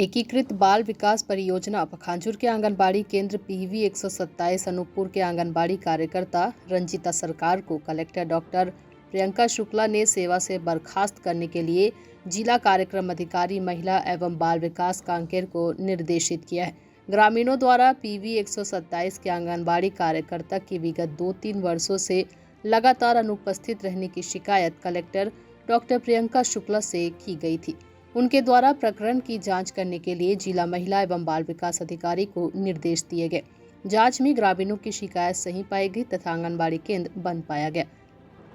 एकीकृत बाल विकास परियोजना पखांजूर के आंगनबाड़ी केंद्र PV 127 अनूपपुर के आंगनबाड़ी कार्यकर्ता रंजिता सरकार को कलेक्टर डॉक्टर प्रियंका शुक्ला ने सेवा से बर्खास्त करने के लिए जिला कार्यक्रम अधिकारी महिला एवं बाल विकास कांकेर को निर्देशित किया है। ग्रामीणों द्वारा PV 127 के आंगनबाड़ी कार्यकर्ता की विगत 2-3 वर्षों से लगातार अनुपस्थित रहने की शिकायत कलेक्टर डॉक्टर प्रियंका शुक्ला से की गई थी। उनके द्वारा प्रकरण की जांच करने के लिए जिला महिला एवं बाल विकास अधिकारी को निर्देश दिए गए। जांच में ग्रामीणों की शिकायत सही पाई गई तथा आंगनबाड़ी केंद्र बंद पाया गया।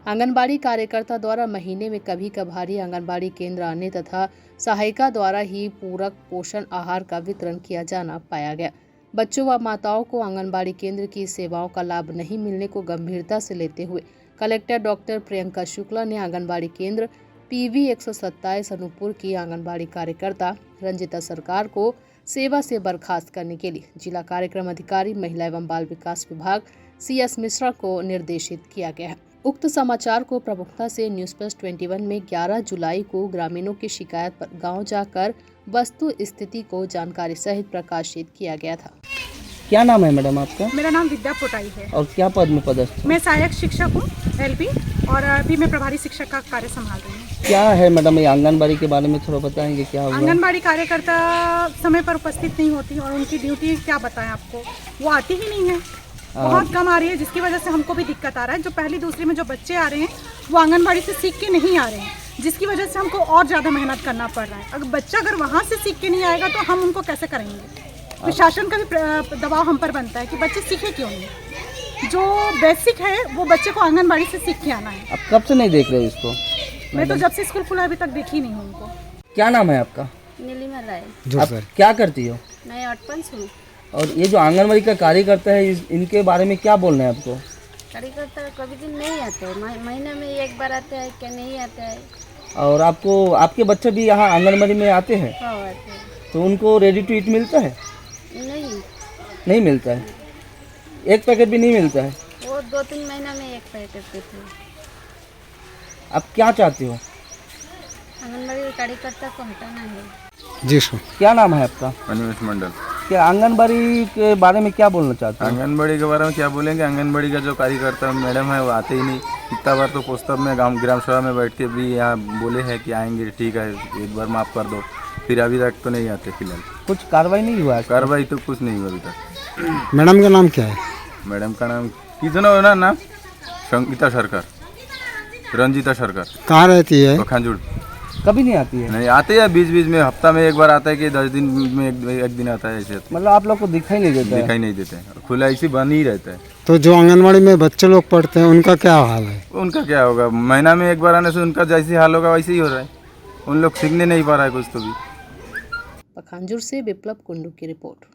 आंगनबाड़ी कार्यकर्ता द्वारा महीने में कभी कभार आंगनबाड़ी केंद्र आने तथा सहायिका द्वारा ही पूरक पोषण आहार का वितरण किया जाना पाया गया। बच्चों व माताओं को आंगनबाड़ी केंद्र की सेवाओं का लाभ नहीं मिलने को गंभीरता से लेते हुए कलेक्टर डॉक्टर प्रियंका शुक्ला ने आंगनबाड़ी केंद्र PV 127 अनूपपुर की आंगनबाड़ी कार्यकर्ता रंजिता सरकार को सेवा से बर्खास्त करने के लिए जिला कार्यक्रम अधिकारी महिला एवं बाल विकास विभाग CS मिश्रा को निर्देशित किया गया है। उक्त समाचार को प्रमुखता से न्यूज़ प्लस 21 में 11 जुलाई को ग्रामीणों की शिकायत पर गांव जाकर वस्तु स्थिति को जानकारी सहित प्रकाशित किया गया था। क्या नाम है मैडम आपका? मेरा नाम विद्या पोटाई है। और क्या पद में पदस्थ? मैं सहायक शिक्षक हूँ LP और अभी मैं प्रभारी शिक्षक का कार्य संभाल रही हूँ। क्या है मैडम ये आंगनबाड़ी के बारे में थोड़ा बताएंगे क्या हुआ? आंगनबाड़ी कार्यकर्ता समय पर उपस्थित नहीं होती और उनकी ड्यूटी क्या बताएं आपको, वो आती ही नहीं है, बहुत कम आ रही है, जिसकी वजह से हमको भी दिक्कत आ रहा है। जो पहली दूसरी में जो बच्चे आ रहे हैं वो आंगनबाड़ी से सीख के नहीं आ रहे हैं, जिसकी वजह से हमको और ज़्यादा मेहनत करना पड़ रहा है। अगर बच्चा अगर वहाँ से सीख के नहीं आएगा तो हम उनको कैसे करेंगे? प्रशासन का भी दबाव हम पर बनता है कि बच्चे सीखे क्यों नहीं। जो बेसिक है वो बच्चे को आंगनबाड़ी से सीख के आना है। अब कब से नहीं देख रहे इसको? मैं तो जब से स्कूल खुला अभी तक देखी नहीं हूँ उनको। क्या नाम है आपका? नीलिमा राय। आप क्या करती हो? मैं 8 हूँ। और ये जो आंगनबाड़ी का कार्यकर्ता है इनके बारे में क्या बोलना है आपको? कार्यकर्ता कभी दिन नहीं आते हैं, महीने में एक बार आते हैं, क्या नहीं आते हैं। और आपको आपके बच्चे भी यहाँ आंगनबाड़ी में आते हैं? हाँ आते हैं। तो उनको रेडी टू ईट मिलता है? नहीं मिलता है। एक पैकेट भी नहीं मिलता है? वो 2-3 महीना में एक पैकेट देते हैं। आप क्या चाहते हो? आंगनबाड़ी कार्यकर्ता को हटाना है। जी सर। क्या नाम है आपका? अनिमेश मंडल। क्या आंगनबाड़ी के बारे में क्या बोलना चाहते हैं? आंगनबाड़ी के बारे में क्या बोलेंगे? आंगनबाड़ी का जो कार्यकर्ता मैडम है वो आते ही नहीं। इतना बार तो पुस्तक में ग्राम सभा में बैठ के भी यहाँ बोले हैं कि आएंगे, ठीक है एक बार माफ़ कर दो, फिर अभी तक तो नहीं आते। फिलहाल कुछ कार्रवाई नहीं हुआ है? कार्रवाई तो कुछ नहीं हुआ अभी तक। मैडम का नाम क्या है? मैडम का नाम कितना हो ना नाम? संगीता सरकार, रंजिता सरकार। कहाँ रहती है? पखांजूर। कभी नहीं आती है? नहीं आते हैं, बीच बीच में हफ्ता में एक बार आता है कि 10 दिन में एक दिन आता है। ऐसे मतलब आप लोग को दिखाई नहीं देता? दिखाई नहीं देते, खुला ऐसे बंद ही रहता है। तो जो आंगनबाड़ी में बच्चे लोग पढ़ते हैं उनका क्या हाल है? उनका क्या होगा, महीना में एक बार आने से उनका जैसे हाल होगा वैसे ही हो रहा है। उन लोग सीखने नहीं पा रहा है कुछ तो भी। पखांजूर से विप्लव कुंडू की रिपोर्ट।